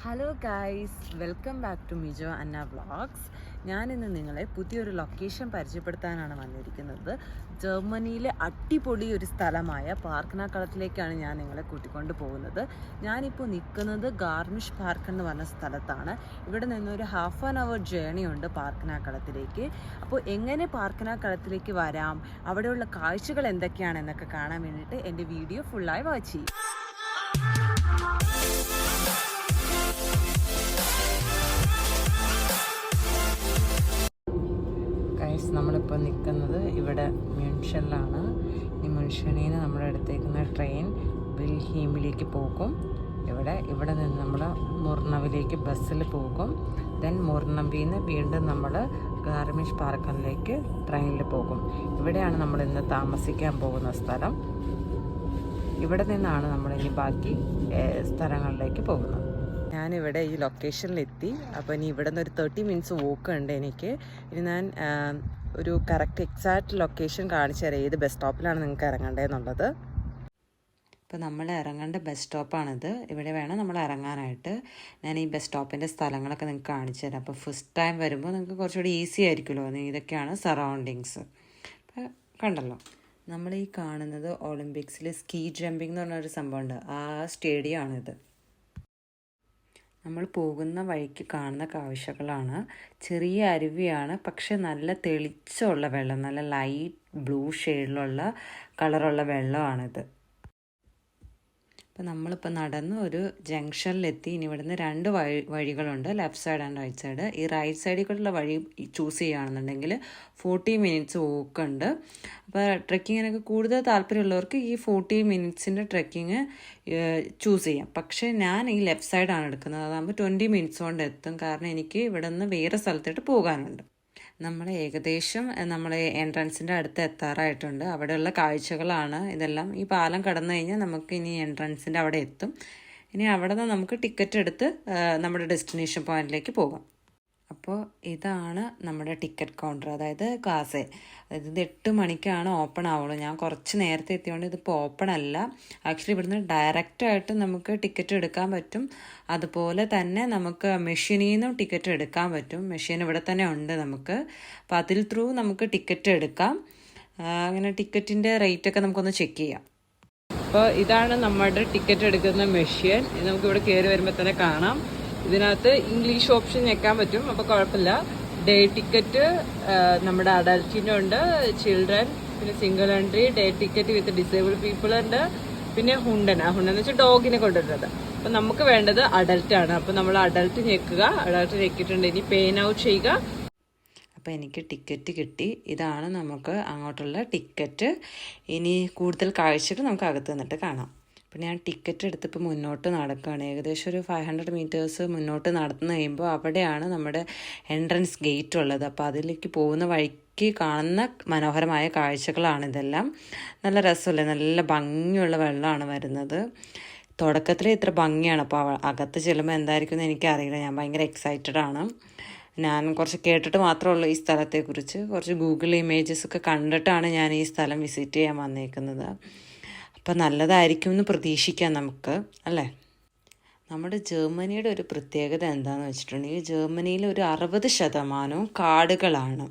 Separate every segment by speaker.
Speaker 1: Hello guys, welcome back to Mijo Anna vlogs. ഞാനിന്ന് നിങ്ങളെ പുതിയൊരു ലൊക്കേഷൻ പരിചയപ്പെടുത്താനാണ് വന്നിരിക്കുന്നത്. ജർമ്മനിയിലെ അടിപൊളി ഒരു സ്ഥലമായ പാർക്കനാക്കളത്തിലേക്കാണ് ഞാൻ നിങ്ങളെ കൂട്ടിക്കൊണ്ട് പോകുന്നത്. ഞാനിപ്പോൾ നിൽക്കുന്നത് ഗാർമിഷ് പാർക്ക് എന്ന് പറഞ്ഞ സ്ഥലത്താണ്. ഇവിടെ നിന്നൊരു ഹാഫ് ആൻ അവർ ജേണി ഉണ്ട് പാർക്കനാക്കളത്തിലേക്ക്. അപ്പോൾ എങ്ങനെ പാർക്കനാക്കളത്തിലേക്ക് വരാം, അവിടെയുള്ള കാഴ്ചകൾ എന്തൊക്കെയാണെന്നൊക്കെ കാണാൻ വേണ്ടിയിട്ട് എൻ്റെ വീഡിയോ ഫുള്ളായി വാച്ച് ചെയ്യും. നമ്മളിപ്പോൾ നിൽക്കുന്നത് ഇവിടെ മ്യൂൺഷനിലാണ്. ഈ മ്യൂൺഷനിൽ നിന്ന് നമ്മുടെ അടുത്തേക്കുന്ന ട്രെയിൻ വിൽഹീമിലേക്ക് പോകും. ഇവിടെ നിന്ന് നമ്മൾ മുർണവിലേക്ക് ബസ്സിൽ പോകും. ദെൻ മുർണവിൽ നിന്ന് വീണ്ടും നമ്മൾ ഗാർമിഷ് പാർക്കിലേക്ക് ട്രെയിനിൽ പോകും. ഇവിടെയാണ് നമ്മൾ ഇന്ന് താമസിക്കാൻ പോകുന്ന സ്ഥലം. ഇവിടെ നിന്നാണ് നമ്മൾ ഇനി ബാക്കി സ്ഥലങ്ങളിലേക്ക് പോകുന്നത്. ഞാനിവിടെ ഈ ലൊക്കേഷനിലെത്തി. അപ്പോൾ ഇനി ഇവിടെ നിന്ന് ഒരു 30 മിനിറ്റ്സ് വോക്ക് ഉണ്ട് എനിക്ക്. ഇനി ഞാൻ ഒരു കറക്റ്റ് എക്സാക്റ്റ് ലൊക്കേഷൻ കാണിച്ചു തരാം, ഏത് ബസ് സ്റ്റോപ്പിലാണ് നിങ്ങൾക്ക് ഇറങ്ങേണ്ടതെന്നുള്ളത്. ഇപ്പോൾ നമ്മൾ ഇറങ്ങേണ്ട ബസ് സ്റ്റോപ്പാണിത്. ഇവിടെ വേണം നമ്മൾ ഇറങ്ങാനായിട്ട്. ഞാൻ ഈ ബസ് സ്റ്റോപ്പിൻ്റെ സ്ഥലങ്ങളൊക്കെ നിങ്ങൾക്ക് കാണിച്ചു തരാം. അപ്പോൾ ഫസ്റ്റ് ടൈം വരുമ്പോൾ നിങ്ങൾക്ക് കുറച്ചുകൂടി ഈസി ആയിരിക്കുമല്ലോ. ഇതൊക്കെയാണ് സറൗണ്ടിങ്സ്. അപ്പോൾ കണ്ടല്ലോ, നമ്മൾ ഈ കാണുന്നത് ഒളിമ്പിക്സിൽ സ്കീ ജമ്പിംഗ് എന്ന് പറഞ്ഞൊരു സംഭവമുണ്ട്. ആ സ്റ്റേഡിയമാണിത്. നമ്മൾ പോകുന്ന വഴിക്ക് കാണുന്ന കാഴ്ചകളാണ്. ചെറിയ അരുവിയാണ്, പക്ഷെ നല്ല തെളിച്ചമുള്ള വെള്ളം, നല്ല ലൈറ്റ് ബ്ലൂ ഷെയ്ഡിലുള്ള കളറുള്ള വെള്ളമാണിത്. അപ്പോൾ നമ്മളിപ്പോൾ നടന്ന് ഒരു ജംഗ്ഷനിലെത്തി. ഇനി ഇവിടുന്ന് 2 വഴികളുണ്ട്, left side and right side. ഈ റൈറ്റ് സൈഡിൽ കൂടെയുള്ള വഴി ചൂസ് ചെയ്യുകയാണെന്നുണ്ടെങ്കിൽ 40 മിനിറ്റ്സ് വോക്കുണ്ട്. അപ്പോൾ ട്രെക്കിങ്ങിനൊക്കെ കൂടുതൽ താല്പര്യമുള്ളവർക്ക് ഈ 40 മിനിറ്റ്സിൻ്റെ ട്രെക്കിങ് ചൂസ് ചെയ്യാം. പക്ഷേ ഞാൻ ഈ ലെഫ്റ്റ് സൈഡാണ് എടുക്കുന്നത്. അതാകുമ്പോൾ 20 മിനിറ്റ്സ് കൊണ്ട് എത്തും. കാരണം എനിക്ക് ഇവിടെ നിന്ന് വേറെ സ്ഥലത്തോട്ട് പോകാനുണ്ട്. നമ്മൾ ഏകദേശം എൻട്രൻസിൻ്റെ അടുത്ത് എത്താറായിട്ടുണ്ട്. അവിടെയുള്ള കാഴ്ചകളാണ് ഇതെല്ലാം. ഈ പാലം കടന്നു കഴിഞ്ഞാൽ നമുക്ക് ഇനി എൻട്രൻസിൻ്റെ അവിടെ എത്തും. ഇനി അവിടെ നിന്ന് നമുക്ക് ടിക്കറ്റ് എടുത്ത് നമ്മുടെ ഡെസ്റ്റിനേഷൻ പോയിന്റിലേക്ക് പോകാം. അപ്പോൾ ഇതാണ് നമ്മുടെ ടിക്കറ്റ് കൗണ്ടർ, അതായത് കാസെ. അതായത് ഇത് 8 മണിക്കാണ് ഓപ്പൺ ആവുള്ളൂ. ഞാൻ കുറച്ച് നേരത്തെ എത്തിയോണ്ട് ഇതിപ്പോൾ ഓപ്പൺ അല്ല. ആക്ച്വലി ഇവിടുന്ന് ഡയറക്റ്റായിട്ട് നമുക്ക് ടിക്കറ്റ് എടുക്കാൻ പറ്റും. അതുപോലെ തന്നെ നമുക്ക് മെഷീനിൽ നിന്നും ടിക്കറ്റ് എടുക്കാൻ പറ്റും. മെഷീൻ ഇവിടെ തന്നെ ഉണ്ട് നമുക്ക്. അപ്പോൾ അതിൽ ത്രൂ നമുക്ക് ടിക്കറ്റ് എടുക്കാം. അങ്ങനെ ടിക്കറ്റിൻ്റെ റേറ്റൊക്കെ നമുക്കൊന്ന് ചെക്ക് ചെയ്യാം. അപ്പോൾ ഇതാണ് നമ്മുടെ ടിക്കറ്റ് എടുക്കുന്ന മെഷീൻ. നമുക്കിവിടെ കയറി വരുമ്പോൾ തന്നെ കാണാം. ഇതിനകത്ത് ഇംഗ്ലീഷ് ഓപ്ഷൻ ഞെക്കാൻ പറ്റും, അപ്പോൾ കുഴപ്പമില്ല. ഡേ ടിക്കറ്റ് നമ്മുടെ അഡൽറ്റിൻ്റെ ഉണ്ട്, ചിൽഡ്രൻ, പിന്നെ സിംഗിൾ എൻട്രി, ഡേ ടിക്കറ്റ് വിത്ത് ഡിസേബിൾ പീപ്പിൾ ഉണ്ട്, പിന്നെ ഹുണ്ടൻ എന്ന് വെച്ചാൽ ഡോഗിനെ കൊണ്ടുവരുന്നത്. അപ്പം നമുക്ക് വേണ്ടത് അഡൽട്ടാണ്. അപ്പോൾ നമ്മൾ അഡൽട്ട് ഞെക്കുക. അഡൽട്ട് ഞെക്കിയിട്ടുണ്ട്. ഇനി പേ നൗ ചെയ്യുക. അപ്പോൾ എനിക്ക് ടിക്കറ്റ് കിട്ടി. ഇതാണ് നമുക്ക് അങ്ങോട്ടുള്ള ടിക്കറ്റ്. ഇനി കൂടുതൽ കാഴ്ചകൾ നമുക്ക് അകത്ത് നിന്നിട്ട് കാണാം. അപ്പോൾ ഞാൻ ടിക്കറ്റ് എടുത്തിപ്പോൾ മുന്നോട്ട് നടക്കുകയാണ്. ഏകദേശം ഒരു 500 മീറ്റേഴ്സ് മുന്നോട്ട് നടന്നു കഴിയുമ്പോൾ അവിടെയാണ് നമ്മുടെ എൻട്രൻസ് ഗേറ്റ് ഉള്ളത്. അപ്പോൾ അതിലേക്ക് പോകുന്ന വഴിക്ക് കാണുന്ന മനോഹരമായ കാഴ്ചകളാണിതെല്ലാം. നല്ല രസമല്ലേ, നല്ല ഭംഗിയുള്ള വെള്ളമാണ് വരുന്നത്. തുടക്കത്തിൽ ഇത്ര ഭംഗിയാണ്. അപ്പോൾ അകത്ത് ചെല്ലുമ്പോൾ എന്തായിരിക്കും എന്ന് എനിക്കറിയില്ല. ഞാൻ ഭയങ്കര എക്സൈറ്റഡ് ആണ്. ഞാൻ കുറച്ച് കേട്ടിട്ട് മാത്രമേ ഉള്ളൂ ഈ സ്ഥലത്തെക്കുറിച്ച്. കുറച്ച് ഗൂഗിൾ ഇമേജസ് ഒക്കെ കണ്ടിട്ടാണ് ഞാൻ ഈ സ്ഥലം വിസിറ്റ് ചെയ്യാൻ വന്നേക്കുന്നത്. അപ്പം നല്ലതായിരിക്കും എന്ന് പ്രതീക്ഷിക്കാം നമുക്ക്, അല്ലേ? നമ്മുടെ ജർമ്മനിയുടെ ഒരു പ്രത്യേകത എന്താണെന്ന് വെച്ചിട്ടുണ്ടെങ്കിൽ ജർമ്മനിയിൽ ഒരു 60% കാടുകളാണ്.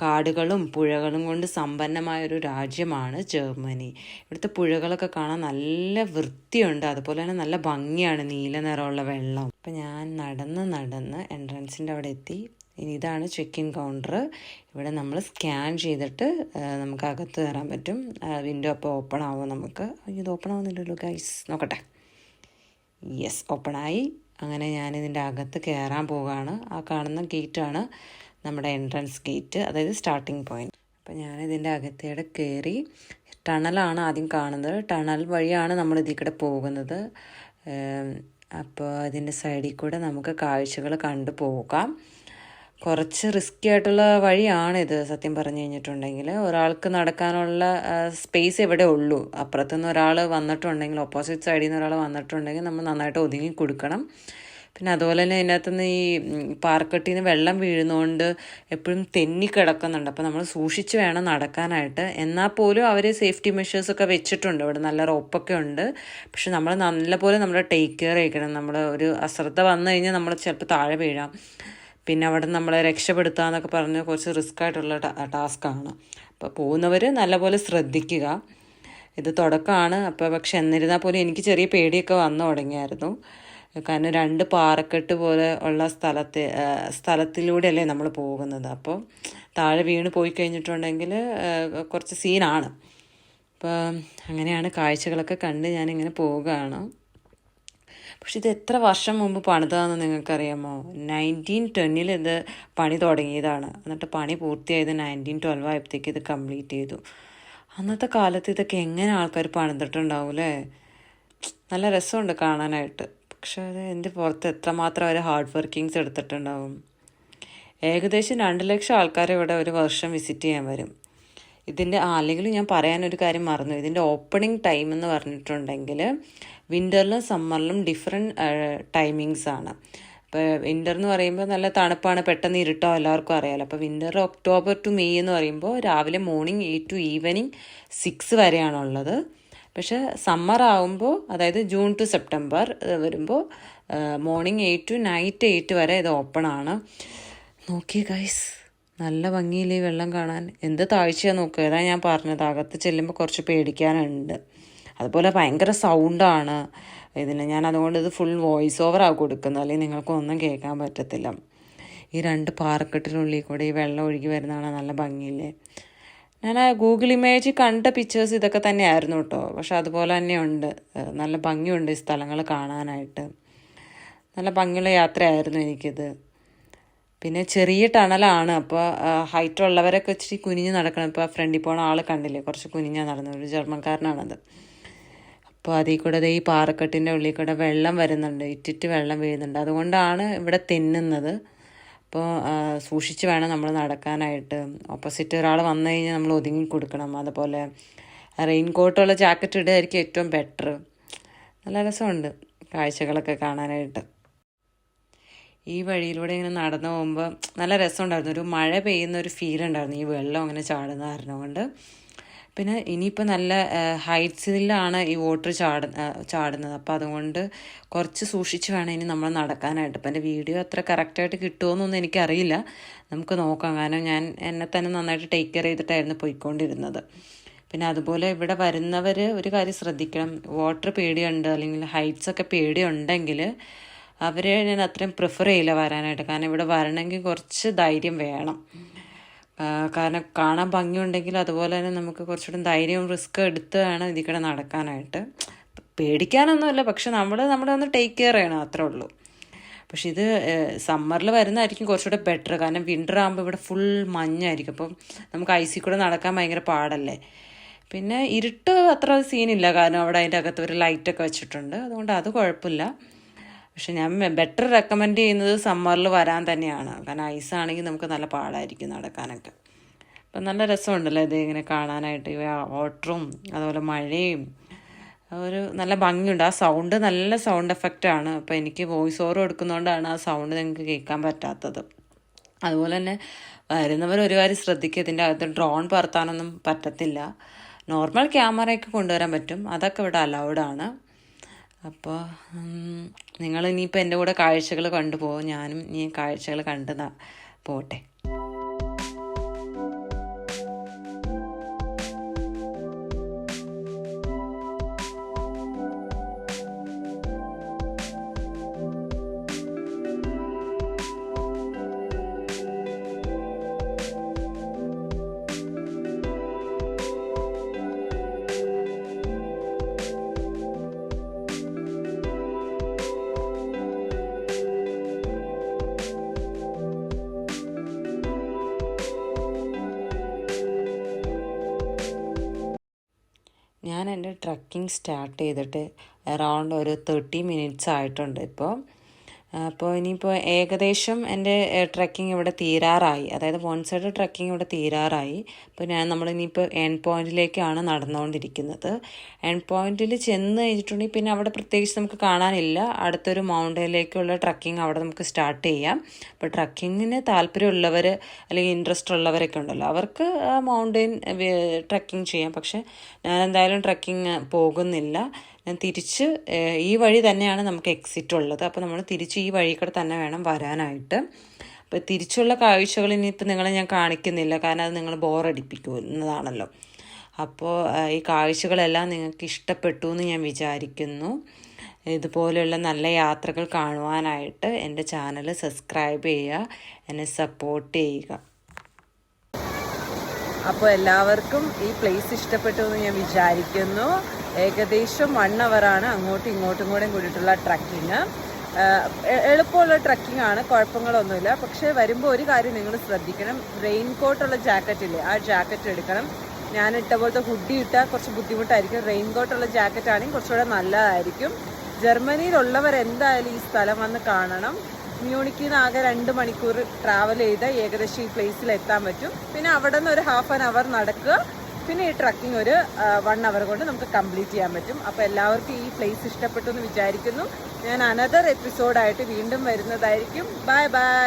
Speaker 1: കാടുകളും പുഴകളും കൊണ്ട് സമ്പന്നമായൊരു രാജ്യമാണ് ജർമ്മനി. ഇവിടുത്തെ പുഴകളൊക്കെ കാണാൻ നല്ല വൃത്തിയുണ്ട്, അതുപോലെ തന്നെ നല്ല ഭംഗിയാണ്, നീല നിറമുള്ള വെള്ളം. അപ്പം ഞാൻ നടന്ന് എൻട്രൻസിൻ്റെ അവിടെ എത്തി. ഇനി ഇതാണ് ചെക്ക് ഇൻ കൗണ്ടർ. ഇവിടെ നമ്മൾ സ്കാൻ ചെയ്തിട്ട് നമുക്ക് അകത്ത് കയറാൻ പറ്റും. വിൻഡോ അപ്പോൾ ഓപ്പൺ ആവും. നമുക്ക് ഇത് ഓപ്പൺ ആവുന്നില്ലല്ലോ ഗൈസ്, നോക്കട്ടെ. യെസ്, ഓപ്പണായി. അങ്ങനെ ഞാനിതിൻ്റെ അകത്ത് കയറാൻ പോവുകയാണ്. ആ കാണുന്ന ഗേറ്റാണ് നമ്മുടെ എൻട്രൻസ് ഗേറ്റ്, അതായത് സ്റ്റാർട്ടിങ് പോയിന്റ്. അപ്പോൾ ഞാനിതിൻ്റെ അകത്തേടെ കയറി. ടണലാണ് ആദ്യം കാണുന്നത്. ടണൽ വഴിയാണ് നമ്മൾ ഇതിൽ കൂടെ പോകുന്നത്. അപ്പോൾ അതിൻ്റെ സൈഡിൽ കൂടെ നമുക്ക് കാഴ്ചകൾ കണ്ടു പോകാം. കുറച്ച് റിസ്ക്കി ആയിട്ടുള്ള വഴിയാണിത് സത്യം പറഞ്ഞു കഴിഞ്ഞിട്ടുണ്ടെങ്കിൽ. ഒരാൾക്ക് നടക്കാനുള്ള സ്പേസ് ഇവിടെ ഉള്ളൂ. അപ്പുറത്തുനിന്ന് ഒരാൾ വന്നിട്ടുണ്ടെങ്കിൽ, ഓപ്പോസിറ്റ് സൈഡിൽ നിന്ന് ഒരാൾ വന്നിട്ടുണ്ടെങ്കിൽ നമ്മൾ നന്നായിട്ട് ഒതുങ്ങി കൊടുക്കണം. പിന്നെ അതുപോലെ തന്നെ അതിനകത്തുനിന്ന് ഈ പാറക്കെട്ടിൽ നിന്ന് വെള്ളം വീഴുന്നതുകൊണ്ട് എപ്പോഴും തെന്നി കിടക്കുന്നുണ്ട്. അപ്പോൾ നമ്മൾ സൂക്ഷിച്ച് വേണം നടക്കാനായിട്ട്. എന്നാൽ പോലും അവർ സേഫ്റ്റി മെഷേഴ്സൊക്കെ വെച്ചിട്ടുണ്ട്, ഇവിടെ നല്ല റോപ്പൊക്കെ ഉണ്ട്. പക്ഷെ നമ്മൾ നല്ലപോലെ നമ്മൾ ടേക്ക് കെയർ ചെയ്യണം. നമ്മൾ ഒരു അശ്രദ്ധ വന്നു കഴിഞ്ഞാൽ നമ്മൾ ചിലപ്പോൾ താഴെ വീഴാം. പിന്നെ അവിടെ നമ്മളെ രക്ഷപ്പെടുത്തുക എന്നൊക്കെ പറഞ്ഞ് കുറച്ച് റിസ്ക് ആയിട്ടുള്ള ടാസ്ക്കാണ്. അപ്പോൾ പോകുന്നവർ നല്ലപോലെ ശ്രദ്ധിക്കുക. ഇത് തുടക്കമാണ്. അപ്പോൾ പക്ഷെ എന്നിരുന്നാൽ പോലും എനിക്ക് ചെറിയ പേടിയൊക്കെ വന്നു തുടങ്ങിയായിരുന്നു. കാരണം 2 പാറക്കെട്ട് പോലെ ഉള്ള സ്ഥലത്തിലൂടെയല്ലേ നമ്മൾ പോകുന്നത്. അപ്പോൾ താഴെ വീണ് പോയി കഴിഞ്ഞിട്ടുണ്ടെങ്കിൽ കുറച്ച് സീനാണ്. അപ്പോൾ അങ്ങനെയാണ് കാഴ്ചകളൊക്കെ കണ്ട് ഞാനിങ്ങനെ പോവുകയാണ്. പക്ഷെ ഇത് എത്ര വർഷം മുമ്പ് പണിതാണെന്ന് നിങ്ങൾക്കറിയാമോ? 1910 ഇത് പണി തുടങ്ങിയതാണ്. എന്നിട്ട് പണി പൂർത്തിയായത് 1912 ആയപ്പോഴത്തേക്ക് ഇത് കംപ്ലീറ്റ് ചെയ്തു. അന്നത്തെ കാലത്ത് ഇതൊക്കെ എങ്ങനെ ആൾക്കാർ പണിതിട്ടുണ്ടാവും അല്ലേ? നല്ല രസമുണ്ട് കാണാനായിട്ട്. പക്ഷെ അത് എൻ്റെ പുറത്ത് എത്രമാത്രം അവർ ഹാർഡ് വർക്കിങ്സ് എടുത്തിട്ടുണ്ടാവും. ഏകദേശം 2 ലക്ഷം ആൾക്കാർ ഇവിടെ ഒരു വർഷം വിസിറ്റ് ചെയ്യാൻ വരും. ഇതിൻ്റെ അല്ലെങ്കിൽ ഞാൻ പറയാനൊരു കാര്യം മറന്നു. ഇതിൻ്റെ ഓപ്പണിംഗ് ടൈം എന്ന് പറഞ്ഞിട്ടുണ്ടെങ്കിൽ വിൻ്ററിലും സമ്മറിലും ഡിഫറെൻറ്റ് ടൈമിങ്സ് ആണ്. ഇപ്പോൾ വിൻ്റർ എന്ന് പറയുമ്പോൾ നല്ല തണുപ്പാണ്, പെട്ടെന്ന് ഇരുട്ടോ, എല്ലാവർക്കും അറിയാമല്ലോ. അപ്പോൾ വിൻ്റർ ഒക്ടോബർ ടു മെയ് എന്ന് പറയുമ്പോൾ രാവിലെ മോർണിംഗ് 8 to ഈവനിങ് 6 വരെയാണുള്ളത്. പക്ഷേ സമ്മർ ആകുമ്പോൾ, അതായത് ജൂൺ ടു സെപ്റ്റംബർ വരുമ്പോൾ മോർണിംഗ് 8 to നൈറ്റ് 8 വരെ ഇത് ഓപ്പൺ ആണ്. നോക്കിയേ ഗൈസ്, നല്ല ഭംഗിയില്ലേ ഈ വെള്ളം കാണാൻ. എന്ത് താഴ്ചയാണ് നോക്കുക. ഏതാ ഞാൻ പറഞ്ഞത്, അകത്ത് ചെല്ലുമ്പോൾ കുറച്ച് പേടിക്കാനുണ്ട്. അതുപോലെ ഭയങ്കര സൗണ്ടാണ് ഇതിന്. ഞാൻ അതുകൊണ്ട് ഇത് ഫുൾ വോയിസ് ഓവറാണ് കൊടുക്കുന്നത്, അല്ലെങ്കിൽ നിങ്ങൾക്കൊന്നും കേൾക്കാൻ പറ്റത്തില്ല. ഈ 2 പാറക്കെട്ടിനുള്ളിൽ കൂടെ ഈ വെള്ളം ഒഴുകി വരുന്നതാണ് നല്ല ഭംഗിയില്ലേ. ഞാൻ ഗൂഗിൾ ഇമേജിൽ കണ്ട പിക്ചേഴ്സ് ഇതൊക്കെ തന്നെയായിരുന്നു കേട്ടോ. പക്ഷെ അതുപോലെ തന്നെയുണ്ട്, നല്ല ഭംഗിയുണ്ട് ഈ സ്ഥലങ്ങൾ കാണാനായിട്ട്. നല്ല ഭംഗിയുള്ള യാത്രയായിരുന്നു എനിക്കിത്. പിന്നെ ചെറിയ ടണലാണ്. അപ്പോൾ ഹൈറ്റ് ഉള്ളവരൊക്കെ ഇച്ചിരി കുനിഞ്ഞ് നടക്കണം. ഇപ്പോൾ ഫ്രണ്ടിൽ പോണ ആൾ കണ്ടില്ലേ, കുറച്ച് കുനിഞ്ഞാൽ നടന്നത്, ഒരു ജർമ്മൻകാരനാണത്. അപ്പോൾ അതിൽ കൂടെ ഈ പാറക്കെട്ടിൻ്റെ ഉള്ളിൽ കൂടെ വെള്ളം വരുന്നുണ്ട്, ഇറ്റിറ്റ് വെള്ളം വീഴുന്നുണ്ട്. അതുകൊണ്ടാണ് ഇവിടെ തെന്നുന്നത്. അപ്പോൾ സൂക്ഷിച്ച് വേണം നമ്മൾ നടക്കാനായിട്ട്. ഓപ്പോസിറ്റ് ഒരാൾ വന്നു കഴിഞ്ഞാൽ നമ്മൾ ഒതുങ്ങി കൊടുക്കണം. അതുപോലെ റെയിൻ കോട്ടുള്ള ജാക്കറ്റ് ഇടുകയായിരിക്കും ഏറ്റവും ബെറ്റർ. നല്ല രസമുണ്ട് കാഴ്ചകളൊക്കെ കാണാനായിട്ട്. ഈ വഴിയിലൂടെ ഇങ്ങനെ നടന്നു പോകുമ്പോൾ നല്ല രസമുണ്ടായിരുന്നു. ഒരു മഴ പെയ്യുന്ന ഒരു ഫീൽ ഉണ്ടായിരുന്നു ഈ വെള്ളം അങ്ങനെ ചാടുന്ന കാരണം കൊണ്ട്. പിന്നെ ഇനിയിപ്പോൾ നല്ല ഹൈറ്റ്സിലാണ് ഈ വാട്ടർ ചാടുന്നത്. അപ്പോൾ അതുകൊണ്ട് കുറച്ച് സൂക്ഷിച്ച് വേണം ഇനി നമ്മൾ നടക്കാനായിട്ട്. അപ്പം എൻ്റെ വീഡിയോ അത്ര കറക്റ്റായിട്ട് കിട്ടുമോയെന്നൊന്നും എനിക്കറിയില്ല, നമുക്ക് നോക്കാം. കാരണം ഞാൻ എന്നെ തന്നെ നന്നായിട്ട് ടേക്ക് കെയർ ചെയ്തിട്ടായിരുന്നു പോയിക്കൊണ്ടിരുന്നത്. പിന്നെ അതുപോലെ ഇവിടെ വരുന്നവർ ഒരു കാര്യം ശ്രദ്ധിക്കണം. വാട്ടർ പേടിയുണ്ട് അല്ലെങ്കിൽ ഹൈറ്റ്സൊക്കെ പേടിയുണ്ടെങ്കിൽ അവരെ ഞാൻ അത്രയും പ്രിഫർ ചെയ്യില്ല വരാനായിട്ട്. കാരണം ഇവിടെ വരണമെങ്കിൽ കുറച്ച് ധൈര്യം വേണം. കാരണം കാണാൻ ഭംഗിയുണ്ടെങ്കിൽ അതുപോലെ തന്നെ നമുക്ക് കുറച്ചുകൂടി ധൈര്യവും റിസ്ക് എടുത്ത് വേണം ഇതിൽ നടക്കാനായിട്ട്. പേടിക്കാനൊന്നുമില്ല, പക്ഷെ നമ്മുടെ ഒന്ന് ടേക്ക് കെയർ ചെയ്യണം, അത്രേ ഉള്ളൂ. പക്ഷെ ഇത് സമ്മറിൽ വരുന്നതായിരിക്കും കുറച്ചുകൂടെ ബെറ്റർ. കാരണം വിൻ്റർ ആകുമ്പോൾ ഇവിടെ ഫുൾ മഞ്ഞായിരിക്കും. അപ്പം നമുക്ക് ഐസിൽ കൂടെ നടക്കാൻ ഭയങ്കര പാടല്ലേ. പിന്നെ ഇരുട്ട് അത്ര സീനില്ല, കാരണം അവിടെ അതിൻ്റെ അകത്ത് ഒരു ലൈറ്റൊക്കെ വെച്ചിട്ടുണ്ട്. അതുകൊണ്ട് അത് കുഴപ്പമില്ല. പക്ഷെ ഞാൻ ബെറ്റർ റെക്കമെൻഡ് ചെയ്യുന്നത് സമ്മറിൽ വരാൻ തന്നെയാണ്. കാരണം ഐസാണെങ്കിൽ നമുക്ക് നല്ല പാടായിരിക്കും നടക്കാനൊക്കെ. അപ്പം നല്ല രസമുണ്ടല്ലോ ഇത് ഇങ്ങനെ കാണാനായിട്ട്. ഈ വാട്ടറും അതുപോലെ മഴയും ഒരു നല്ല ഭംഗിയുണ്ട്. ആ സൗണ്ട് നല്ല സൗണ്ട് എഫക്റ്റാണ്. അപ്പോൾ എനിക്ക് വോയിസ് ഓവർ കൊടുക്കുന്നതുകൊണ്ടാണ് ആ സൗണ്ട് നിങ്ങൾക്ക് കേൾക്കാൻ പറ്റാത്തത്. അതുപോലെ തന്നെ വരുന്നവർ ഒരു കാര്യം ശ്രദ്ധിക്കുക, ഇതിൻ്റെ അകത്ത് ഡ്രോൺ പറത്താനൊന്നും പറ്റത്തില്ല. നോർമൽ ക്യാമറയൊക്കെ കൊണ്ടുവരാൻ പറ്റും, അതൊക്കെ ഇവിടെ അലൗഡാണ്. അപ്പോൾ നിങ്ങൾ ഇനിയിപ്പോൾ എൻ്റെ കൂടെ കാഴ്ചകൾ കണ്ടുപോകും, ഞാനും ഈ കാഴ്ചകൾ കണ്ട് പോട്ടെ. ഞാൻ എൻ്റെ ട്രക്കിംഗ് സ്റ്റാർട്ട് ചെയ്തിട്ട് അറൗണ്ട് ഒരു 30 minutes ആയിട്ടുണ്ട് ഇപ്പോൾ. അപ്പോൾ ഇനിയിപ്പോൾ ഏകദേശം എൻ്റെ ട്രെക്കിംഗ് ഇവിടെ തീരാറായി, അതായത് വൺ സൈഡ് ട്രെക്കിംഗ് ഇവിടെ തീരാറായി. അപ്പോൾ നമ്മളിനിയിപ്പോൾ എൻഡ് പോയിന്റിലേക്കാണ് നടന്നുകൊണ്ടിരിക്കുന്നത്. എൻഡ് പോയിന്റിൽ ചെന്ന് കഴിഞ്ഞിട്ടുണ്ടെങ്കിൽ പിന്നെ അവിടെ പ്രത്യേകിച്ച് നമുക്ക് കാണാനില്ല. അടുത്തൊരു മൗണ്ടനിലേക്കുള്ള ട്രക്കിംഗ് അവിടെ നമുക്ക് സ്റ്റാർട്ട് ചെയ്യാം. അപ്പോൾ ട്രക്കിങ്ങിന് താല്പര്യമുള്ളവർ അല്ലെങ്കിൽ ഇൻട്രസ്റ്റ് ഉള്ളവരൊക്കെ ഉണ്ടല്ലോ, അവർക്ക് മൗണ്ടൻ ട്രക്കിംഗ് ചെയ്യാം. പക്ഷേ ഞാൻ എന്തായാലും ട്രക്കിംഗ് പോകുന്നില്ല. ഞാൻ തിരിച്ച് ഈ വഴി തന്നെയാണ് നമുക്ക് എക്സിറ്റ് ഉള്ളത്. അപ്പോൾ നമ്മൾ തിരിച്ച് ഈ വഴി കൂടെ തന്നെ വേണം വരാനായിട്ട്. അപ്പോൾ തിരിച്ചുള്ള കാഴ്ചകൾ ഇനിയിപ്പോൾ നിങ്ങളെ ഞാൻ കാണിക്കുന്നില്ല, കാരണം അത് നിങ്ങൾ ബോറടിപ്പിക്കുന്നതാണല്ലോ. അപ്പോൾ ഈ കാഴ്ചകളെല്ലാം നിങ്ങൾക്ക് ഇഷ്ടപ്പെട്ടു എന്ന് ഞാൻ വിചാരിക്കുന്നു. ഇതുപോലെയുള്ള നല്ല യാത്രകൾ കാണുവാനായിട്ട് എൻ്റെ ചാനൽ സബ്സ്ക്രൈബ് ചെയ്യുക, എന്നെ സപ്പോർട്ട് ചെയ്യുക. അപ്പോൾ എല്ലാവർക്കും ഈ പ്ലേസ് ഇഷ്ടപ്പെട്ടു എന്ന് ഞാൻ വിചാരിക്കുന്നു. ഏകദേശം 1 അവറാണ് അങ്ങോട്ടും ഇങ്ങോട്ടും കൂടിയിട്ടുള്ള ട്രക്കിങ്. എളുപ്പമുള്ള ട്രക്കിംഗ് ആണ്, കുഴപ്പങ്ങളൊന്നുമില്ല. പക്ഷേ വരുമ്പോൾ ഒരു കാര്യം നിങ്ങൾ ശ്രദ്ധിക്കണം, റെയിൻ കോട്ടുള്ള ജാക്കറ്റില്ലേ, ആ ജാക്കറ്റ് എടുക്കണം. ഞാൻ ഇട്ട പോലത്തെ ഹുഡി ഇട്ടാൽ കുറച്ച് ബുദ്ധിമുട്ടായിരിക്കും. റെയിൻ കോട്ടുള്ള ജാക്കറ്റ് ആണെങ്കിൽ കുറച്ചുകൂടെ നല്ലതായിരിക്കും. ജർമ്മനിയിലുള്ളവർ എന്തായാലും ഈ സ്ഥലം വന്ന് കാണണം. മ്യൂണിക്കിൽ നിന്ന് ആകെ 2 മണിക്കൂർ ട്രാവൽ ചെയ്ത് ഏകദേശം ഈ പ്ലേസിൽ എത്താൻ പറ്റും. പിന്നെ അവിടെ നിന്ന് ഒരു ½ ആൻ അവർ നടക്കുക, പിന്നെ ഈ ട്രക്കിംഗ് ഒരു 1 അവർ കൊണ്ട് നമുക്ക് കംപ്ലീറ്റ് ചെയ്യാൻ പറ്റും. അപ്പോൾ എല്ലാവർക്കും ഈ പ്ലേസ് ഇഷ്ടപ്പെട്ടു എന്ന് വിചാരിക്കുന്നു. ഞാൻ അനദർ എപ്പിസോഡായിട്ട് വീണ്ടും വരുന്നതായിരിക്കും. Bye bye.